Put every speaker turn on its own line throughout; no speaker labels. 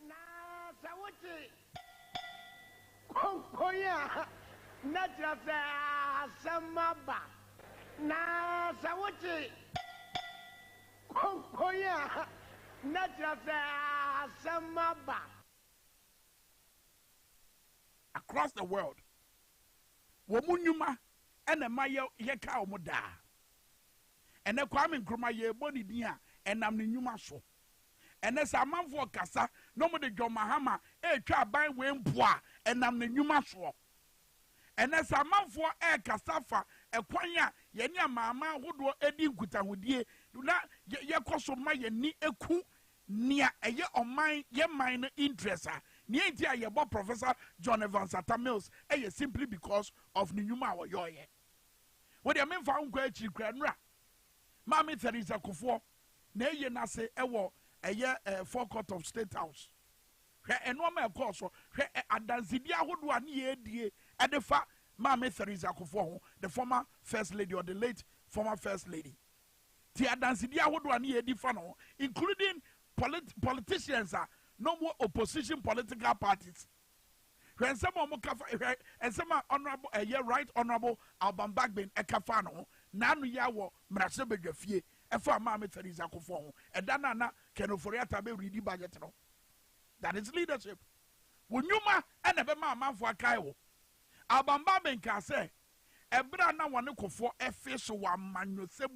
Na sawuti. Konkoya. Na jasa samaba. Na sawuti. Konkoya. Na jasa samaba.
Across the world, womunyuma ene maye yeka omoda. Ene Kwame Nkrumah ye boni dia enam ne nyuma so. Ene sa manfo kasa no mo de Mahama twa ban we mpoa enam ne nyuma so. Ene sa manfo kasa fa ekwan a ye ne Mahama hodo edi nkutahudie na ye koso ma ye ni eku nia eye oman ye man interest a Nientia yebo Professor John Evans Mills simply because of Ninyuma or Yoye. What do you mean for Uncle Chikranra? Mammy Teresa Kufo, Nay Nase Ewo, a year forecourt of State House. And one of course, Adanzidia would 1 year, dear, and the fa Mammy Teresa Kufo, the former First Lady or the late former First Lady. Tia Adanzidia would 1 year, defano, including politicians are. No more opposition political parties. When some and some honorable, right honorable Alban Bagbin, a cafano, Nanu Yawo, Mrasebe Fie, a farmer Teresa Kufon, and Danana can offer be ready budget. That is leadership. When you ma and a man for a Kaiwo, Alban Bagbin can say, a brana one for a fish one man, you say,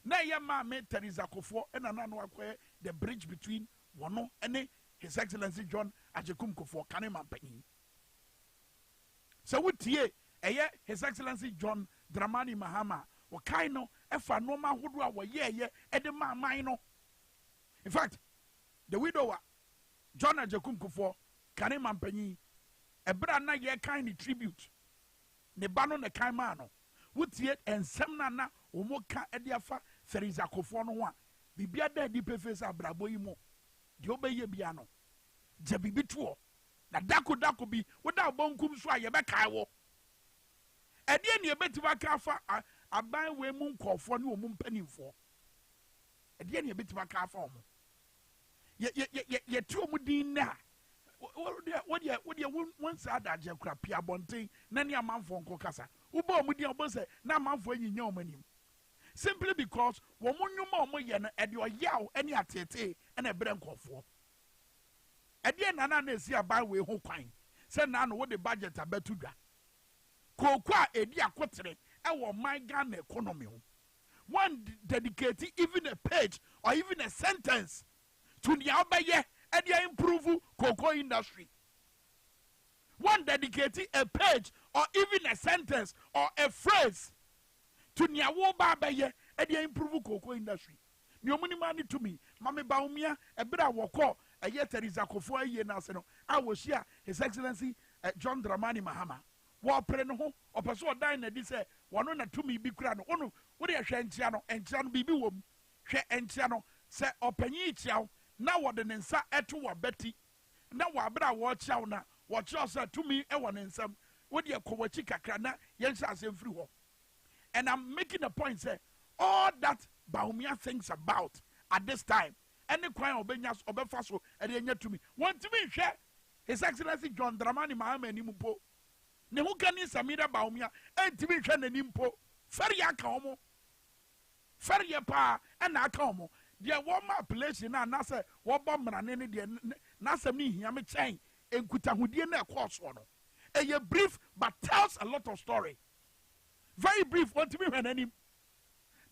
Nay, ma Teresa Kufo, and another the bridge between Wano and His Excellency John Ajekumko for Kanema Penny. So what ye His Excellency John Dramani Mahama Wakaino Efa Noma Hudwa wa ye Edema Mino. In fact, the widower John Ajekumko for Kanema Penny a brana ye kind tribute. Ne bano ne kaimano. What ye and Semnana Umoka Ediafa Theresa Kofono one. Bibia de face abraboimo. Diobeye biano. Jabibi tuo. Na dako bi without bonkum swa ye bekawo. Ede ne betima kafa aban we mu nkofo ne omum panimfo. Ede ne betima kafa omo. Ye tuo mu din na. What once ada je kra pia bonten na ne amanfo nko kasa. Ubo mu din obo se na amanfo nyinya omanim. Simply because womunyuma omoye no ede oyaw ene atete ene ebre nkofo ede nana na esi aban we ho kwan se na no wo de budget abatudwa kokwa edi akotere e wo man Ghana economy ho one dedicate even a page or even a sentence to the obeye ede improve cocoa industry. One dedicate a page or even a sentence or a phrase to Niawo Babaye and the improve cocoa industry. New money to me, Mammy Baumia, a bit of walk, a yet there is a Kofo year now. I was here, His Excellency John Dramani Mahama. War Preno, or Paso Dine, this one on a 2 me big crown. Oh, what are Shantiano and Chan Bibi Wom? She and Chano, say, or Penny Chow, now what the Nensa Etu or Betty. Now what I watch out now, watch yourself to me, and one in some, what your Kowachika Krana, yes, I say free. And I'm making a point, say, all that Baumia thinks about at this time, any crime of Benyas or Befaso, and then yet to me. Want to be share His Excellency John Dramani Mahama and Nimupo. Nehukani Samira Baumia, and to be shan and impo. Feria Como. Feria Pa and Akomo. Dear Wama place in our Nasa, Wabam and any dear Nasa me, Yami Chain, and Kutahudiana course one. A brief but tells a lot of story. Very brief, want to be when any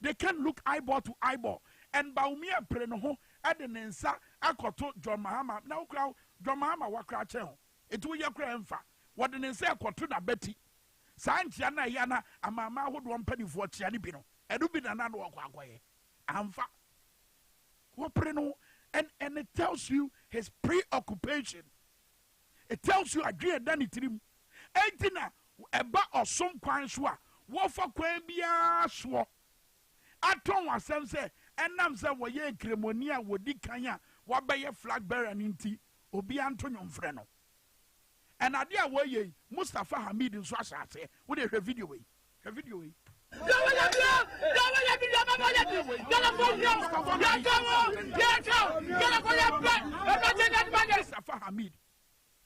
they can look eyeball to eyeball. And Baumia Prenoho at the Nensa Akoto John Mahama. Now crowd John Mahama Wakra Channel. It will your grandfa. What the Nensa Kotuna Betty. Santiana Yana and Mamma would 1 penny for Chianibino. And do be another Wakwaye. Amfa. What Preno and it tells you his preoccupation. It tells you agree and done it to him. Ain't eba or some quine swa. Wofa kwebia swo aton wasem se enam se wo ye kremonia wodi kanya wa be flag bearer nti obi anto nyomfre no and ade a wo ye Mustafa Hamid nso asase wo de hwe video we Hamid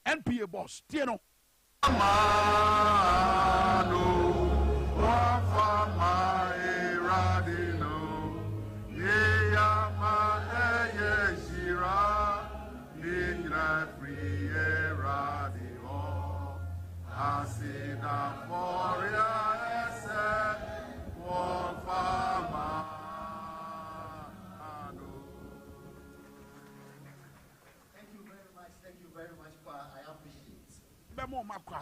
NPA boss tie no bemo makwa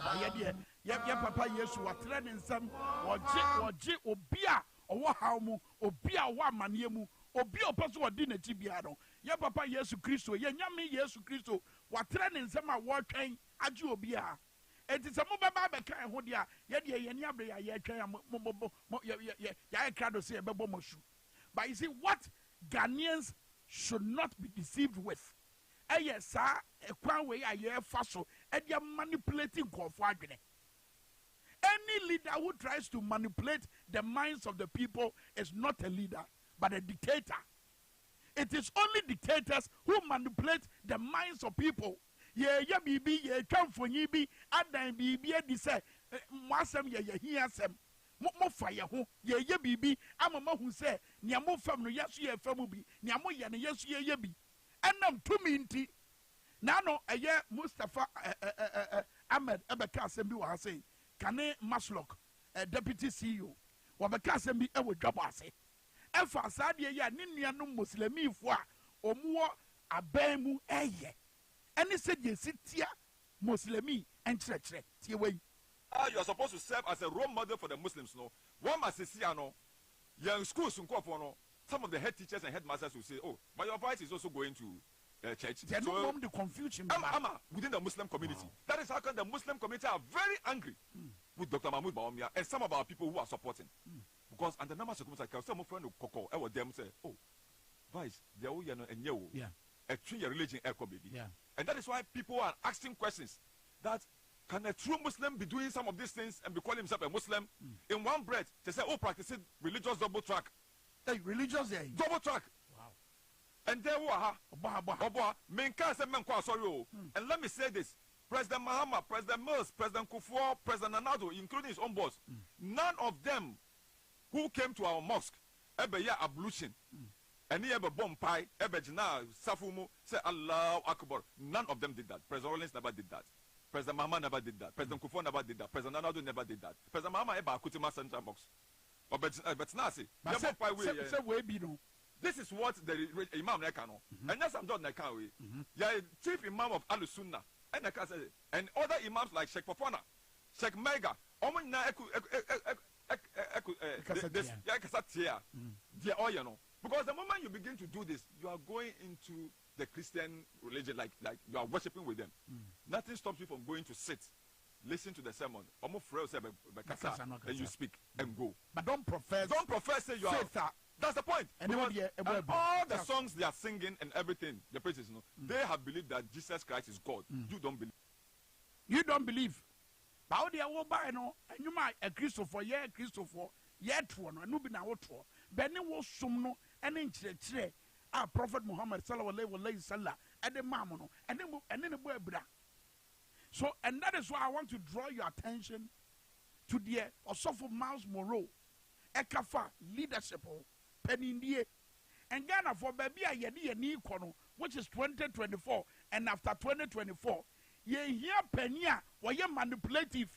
ye papa Yesu watre ne nsam woje obia owo hawmu obia owo amane mu obia opeso odi na tibia no ye papa Yesu Kristo ye nyame Yesu Kristo watre ne nsam a wo twen age obia enti se mo beba be kan ho dia ye de ye ni abre ya ye twen ya krado se ye bebo mosu. But you see what Ghanaians should not be deceived with. Yes, ekwan we aye fa so e dey manipulating nkofo adwene. Any leader who tries to manipulate the minds of the people is not a leader but a dictator. It is only dictators who manipulate the minds of people. Ye bibi ye twamfonyi bi adan bibi adi se mwasem ye hiasem mo fa ye ho ye bibi amama hu se nia mo fam no yeso ye fam bi nia mo ye no yeso ye bi enam tumi nti na no eye Mustafa Ahmed ebeka asem bi wa say Kane Maslok deputy CEO wa beka asem bi e wo Dwaboase efa asade ye ya ne nuanom muslimifo a omuwo aban mu eye ene se je sitia muslimi enkyerɛkyerɛ tie wei.
You are supposed to serve as a role model for the Muslims, no? One must see, no? Young schools, some of the head teachers and headmasters will say, oh, but your voice is also going to church.
They don't want the confusion.
Within the Muslim community. Wow. That is how come the Muslim community are very angry with Dr. Mahmoud Bawumia and some of our people who are supporting. Because under the numbers of some of them say, oh, vice, they are and you.
Yeah.
A 3-year religion echo baby.
Yeah.
And that is why people are asking questions that can a true Muslim be doing some of these things and be calling himself a Muslim? In one breath, they say, oh, practicing religious double track.
Hey, religious
double track.
Wow.
And there were Minkah said, sorry. And let me say this. President Mahama, President Mills, President Kufuor, President Nanado, including his own boss, none of them who came to our mosque ever hear ablution. And he ever bomb pie, ever jina, Safumu, say Allah Akbar. None of them did that. President Rollins never did that. President Mahama never did that. President Kufuor never did that. President Nanado never did that. President Mahama ever akutima central box. But now see, this is what the Imam Nekano. And yes, I'm not Nekawi. Yeah, chief Imam of Al Sunnah. And other imams like Sheikh Fofana, Sheikh Mega, because the moment you begin to do this, you are going into the Christian religion, like you are worshiping with them. Nothing stops you from going to sit, listen to the sermon, and you speak and go.
But don't profess.
Don't profess. Say you are. That's the point. And all the songs they are singing and everything, the praises, they have believed that Jesus Christ is God. You don't believe.
You don't believe. But how they are by no, and you might a Christopher, yet one, and Nubina Otro, Benny was sumno, and in Chile, our Prophet Muhammad Sallallahu Alaihi Wasallam, and the Mamono, and then the boy bra. So, and that is why I want to draw your attention to the Osofo Miles Moreau, Ekafa leadership, Penindie, and Ghana for baby a yedi ni kono, which is 2024, and after 2024, ye hear penia, why ye manipulative,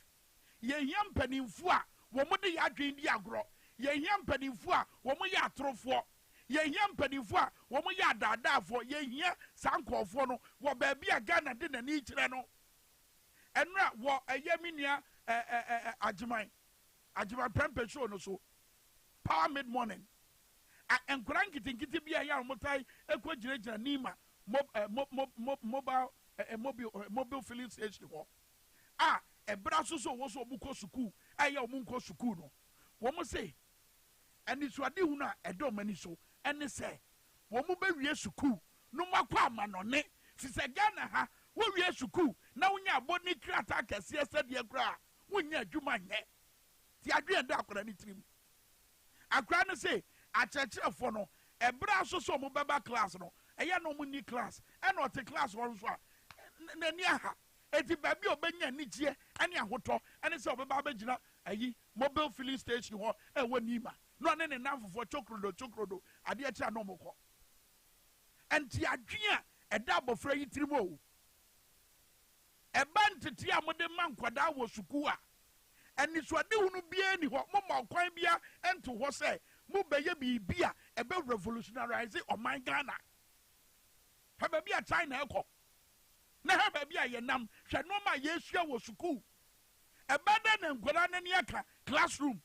ye yam peninfua, womodi ya dream diagro, ye yam peninfua, womo ya trofo, ye yam peninfua, womo ya dada for ye hear sanko for no, wa baby a Ghana didn't need no. And what a yeminia Ajimai Pempe show no so power mid morning. And cranky think it be a young multi equator Nima mobile filling station. Ah, a brasso was a muko suku, a munko sukuno. Woman say, and it's what do not a domaniso, and they say, Woman be suku, no makwa on it. She said, Ghana ha. We are suku. Now we are body attack as said your gra. When you do my neck. The idea that for any trim. I can't say, I church for no, a brass or some baba class no, a no money class, and not a class one. n'ani aha eti baabi obenya anigye ane ahotɔ ane sɛ ɔbɛba abɛgyina ayi mobile filling station hɔ ɛwɔ nima no ane ne namfofoɔ chokrodo adeɛ kyerɛ no mokɔ ɛnti adwene a ɛda abɔfra yi tirim o ɛba ntete a mode ma nkwadaa wɔ sukuu a ɛnisoadehu no biara ni hɔ moma ɔkwan bia ɛnto hɔ sɛ mobɛyɛ biribi a ɛbɛ revolutionize ɔman Ghana ha baabi a China ɛkɔ na ha baabi a yɛnam hwɛ nneɛma a yɛasua wɔ sukuu ɛbɛda na nkwadaa no ne aka classroom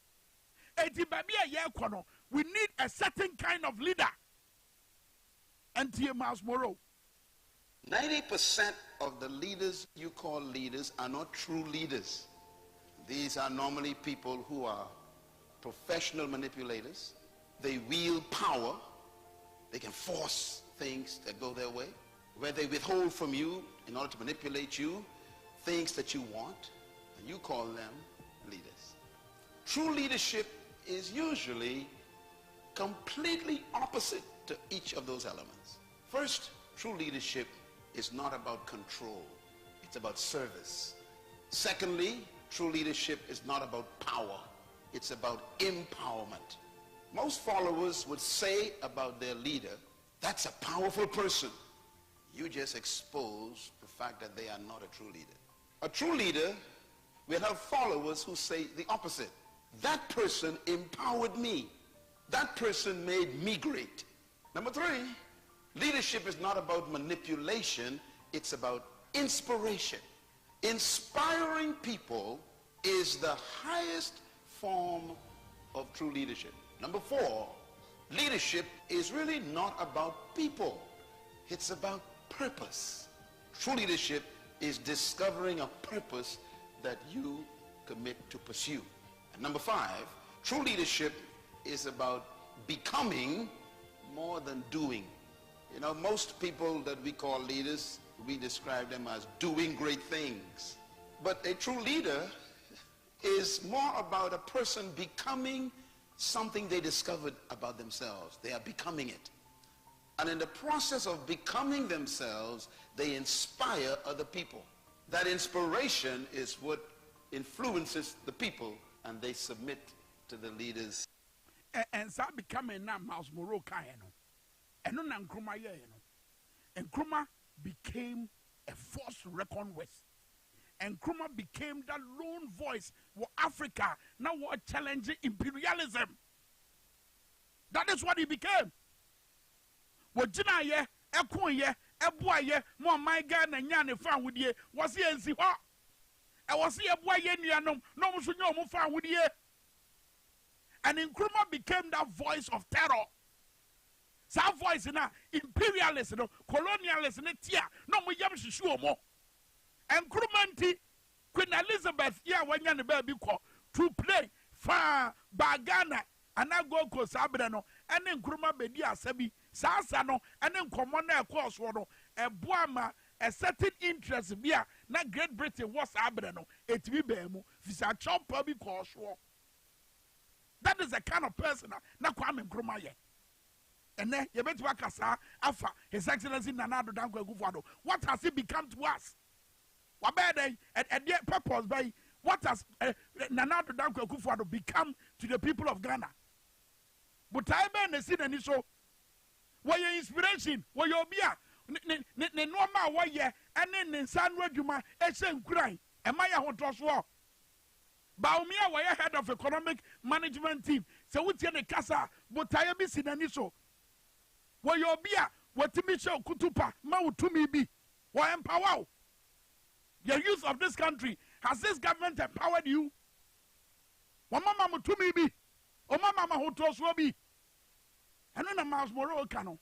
eti baabi a yɛkɔ no we need a certain kind of leader antie Miles Morrow.
90% of the leaders you call leaders are not true leaders. These are normally people who are professional manipulators. They wield power. They can force things that go their way, where they withhold from you in order to manipulate you things that you want, and you call them leaders. True leadership is usually completely opposite to each of those elements. First, true leadership is not about control. It's about service. Secondly, true leadership is not about power. It's about empowerment. Most followers would say about their leader, that's a powerful person. You just expose the fact that they are not a true leader. A true leader will have followers who say the opposite. That person empowered me. That person made me great. Number three, leadership is not about manipulation, it's about inspiration. Inspiring people is the highest form of true leadership. Number four, leadership is really not about people, it's about purpose. True leadership is discovering a purpose that you commit to pursue. And number five, true leadership is about becoming more than doing. You know, most people that we call leaders, we describe them as doing great things. But a true leader is more about a person becoming something they discovered about themselves. They are becoming it. And in the process of becoming themselves, they inspire other people. That inspiration is what influences the people, and they submit to the leaders.
And so becoming now Miles Morrow Kayano. And no Nkrumah Yeno. And Nkrumah became a force to reckon with. And Nkrumah became that lone voice for Africa. Now we're challenging imperialism. That is what he became. Wajina ye, Ekun ye, Ebua ye, Mo my God and Yan fan with ye, was he and see what? I was here boy Yanum, no one should know more fan with ye. And Nkrumah became that voice of terror. That voice in a imperialist, colonialist, and tia, no more yam sure more. And Nkrumah Queen Elizabeth, yeah, when you're the baby call to play far Bagana, and I go to Sabrano, and then Nkrumah Bedia Sabi, Sasano, and then Commander Crosswater, a Boama, a certain interest via not Great Britain was Sabrano, it be Bemu, Fisa Chop Public Crosswalk. That is the kind of person that Kwame Minkah ye. And then you bet Wakasa, Alpha, His Excellency Nanado Danko Gufado. What has he become to us? What bad at their purpose by what has Nanado Danko Gufado become to the people of Ghana? But I been seen any so. Why your inspiration? Why your beer? Ne normal why ye and then San Reguma, a same cry. Am I a hot war? Baumia were head of economic management team. So what's the casa? But I am missing an issue. Why your beer? What Timisha Kutupa, Mau to me be? Why empower? The youth of this country, has this government empowered you? What mama to me be? Oh, mama who told be? And then a mouse Morrow cano.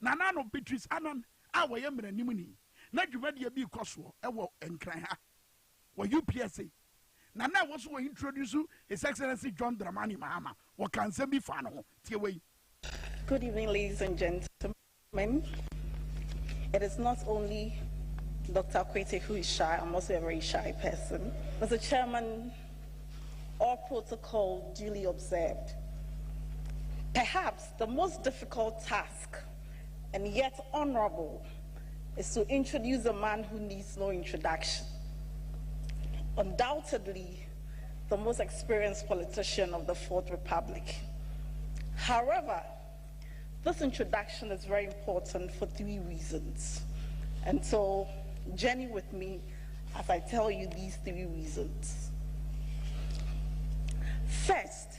Nanano Beatrice Annan, our Yemen and Nimini. Not you ready to be Coswo, Ewo and Kraya. Were you PSA? Nana was who introduce you, His Excellency John Dramani Mahama. What can send me fano?
Good evening, ladies and gentlemen. It is not only Dr. Kwete who is shy, I'm also a very shy person. Mr. Chairman, all protocol duly observed. Perhaps the most difficult task, and yet honorable, is to introduce a man who needs no introduction. Undoubtedly, the most experienced politician of the Fourth Republic. However, this introduction is very important for 3 reasons. And so, journey with me as I tell you these 3 reasons. First,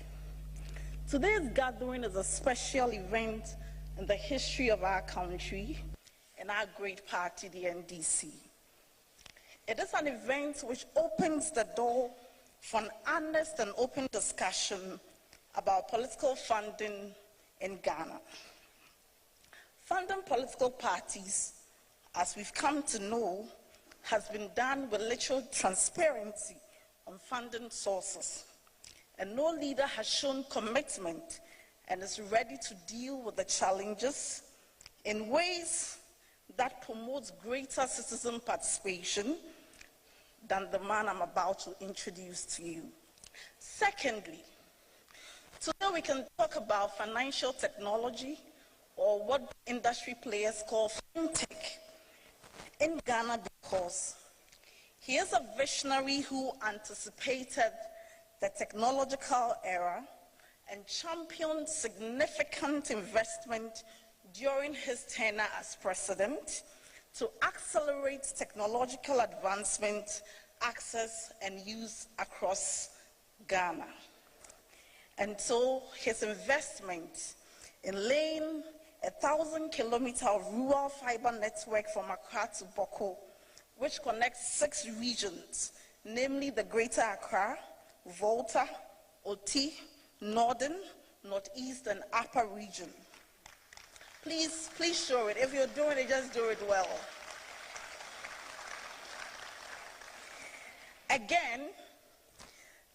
today's gathering is a special event in the history of our country and our great party, the NDC. It is an event which opens the door for an honest and open discussion about political funding in Ghana. Funding political parties, as we've come to know, has been done with little transparency on funding sources. And no leader has shown commitment and is ready to deal with the challenges in ways that promotes greater citizen participation than the man I'm about to introduce to you. Secondly, today we can talk about financial technology, or what industry players call fintech, in Ghana, because he is a visionary who anticipated the technological era and championed significant investment during his tenure as president to accelerate technological advancement, access, and use across Ghana. And so his investment in laying 1,000-kilometer rural fiber network from Accra to Boko, which connects 6 regions, namely the Greater Accra, Volta, Oti, Northern, Northeast, and Upper region. Please show it. If you're doing it, just do it well. Again,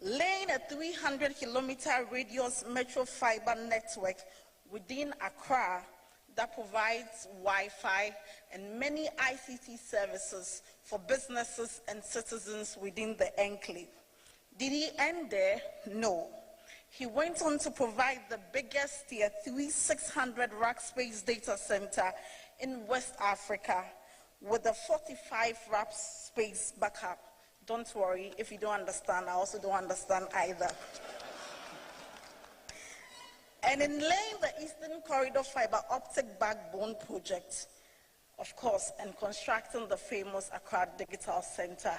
laying a 300-kilometer radius metro fiber network within Accra that provides Wi-Fi and many ICT services for businesses and citizens within the enclave. Did he end there? No. He went on to provide the biggest Tier 3 600 rack space data center in West Africa with a 45 rack space backup. Don't worry, if you don't understand, I also don't understand either. And in laying the Eastern Corridor fiber optic backbone project, of course, and constructing the famous Accra Digital Center,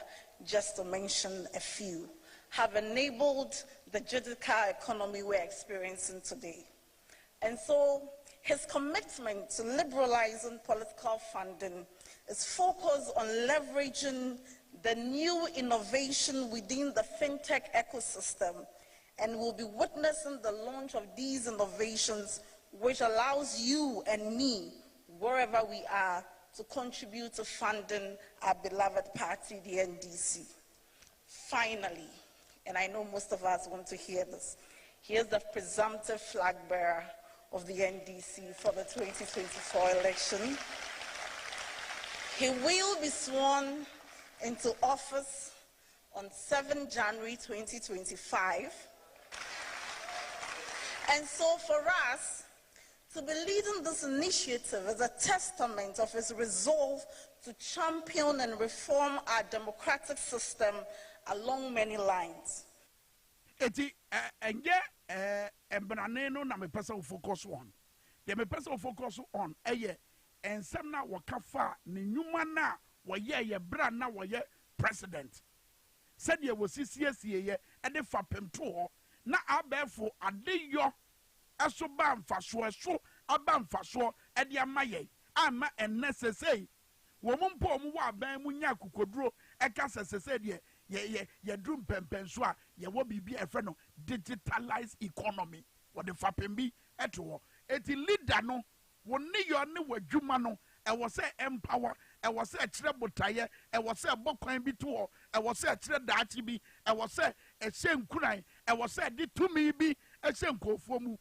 just to mention a few, have enabled the digital economy we're experiencing today. And so his commitment to liberalizing political funding is focused on leveraging the new innovation within the fintech ecosystem, and we'll be witnessing the launch of these innovations, which allows you and me, wherever we are, to contribute to funding our beloved party, the NDC. Finally, and I know most of us want to hear this, here's the presumptive flag bearer of the NDC for the 2024 election. He will be sworn into office on 7 January 2025. And so for us, to be leading this initiative is a testament of his resolve to champion and reform our democratic system along many lines.
Eti embanano na me person focus on. The me person focus on ensem na wakafa ne nyuma na woye bra na woye president. Said ye was CCSE ye e de fa pemto na abefo adeyo eso ba mfaso eso aba mfaso e de amaye ama ennecessary wo mumpo mu wa ban mu nya kokoduro e ka sesese de ye drum pempenso a ye wo bibi e fe no digitalized economy wo de fa pembi eto eti leader no wo ne yo ne wadwuma no e wo se empower e wo se kire botaye e wo se bokwan bi to e wo se kire daachi bi e wo se e hye nkuran e wo se de tumi bi e hye nkofo mu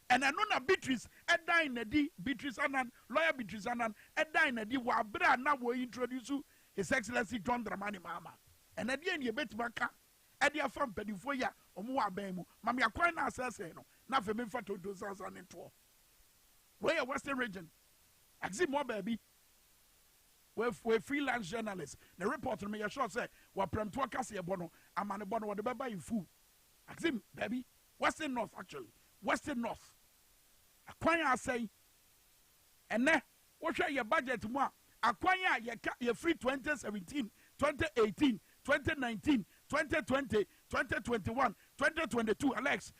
ena no na Beatrice e dan na di Beatrice Anan lawyer Beatrice Anan e dan na di wa bra na wo introduce His Excellency John Dramani Mahama ena die ne betima ka e de afam pedifo ya omo wa ban mu mam yakwan na asese no na fe me fa Tontonsansan to we Western region axi mo baby we freelance journalist. The report me you sure say we prem to akase bono amane bono we beba in full. Axim baby Western North actually. Western North. Akwanya say ene wo hwe your budget mu a akwanya ye free 2017, 2018, 2019, 2020, 2021, 2022 Alex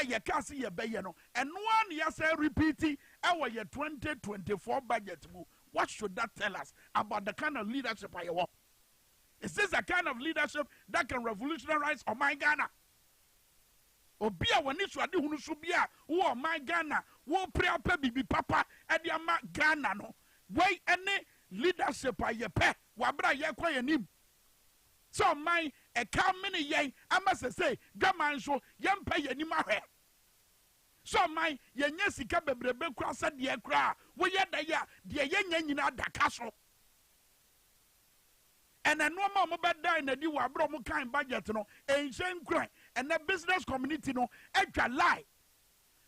ye kasi ye beye no and one year say repeat our year 2024 budget mu. What should that tell us about the kind of leadership I want? Is this a kind of leadership that can revolutionize my Ghana? Obia wani swadi hunu subia wo my Ghana wo pre bibi papa e dia ma Ghana no wey any leadership aye pe wabra ye kwa yanim so my e ka mini yen amase say dwaman so yempa yanim ahwe so my yenye sika bebrebe kura sa de kura wo ye da ya de yenya nyina daka so and no more mo beda na di wabra mo kan budget no enhyen kura and the business community no edwa lie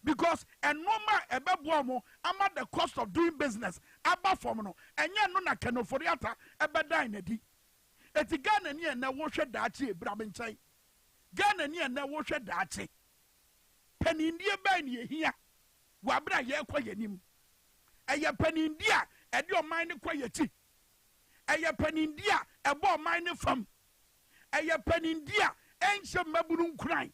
because and no ma ebebo mo ama the cost of doing business aba from no enye no na kanoforiata ebeda na di eti Ghana ni na wo hwe daachi ebrab nkyai Ghana ni na wo hwe daachi panindie ba ni ehia wabra ye kwa yanim eye panindia ede o man ne kwa yachi eye panindia ebo o man ne fam eye panindia enche mabunu nkran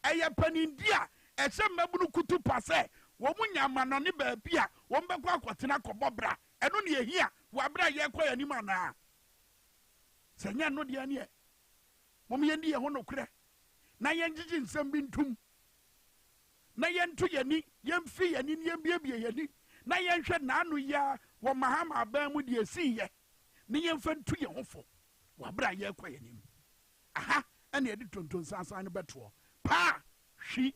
eye panindia eche mabunu kutu pase wo munya manone ba bia wo mbekwa akotena kobobra eno ne ehia wabra ye kwa yanim ana senya no dia ne mom ye ndi ye ho nokure na ye ngigi nsem bi ntum na yentu yani yemfi yani yembiebie yani na yenhwe nanu ya wo Mahama aban mu de asiye ne yemfa ntu ye hofo wabra ye kwa yani aha ene edi Tontonsansan ne beto pa hwi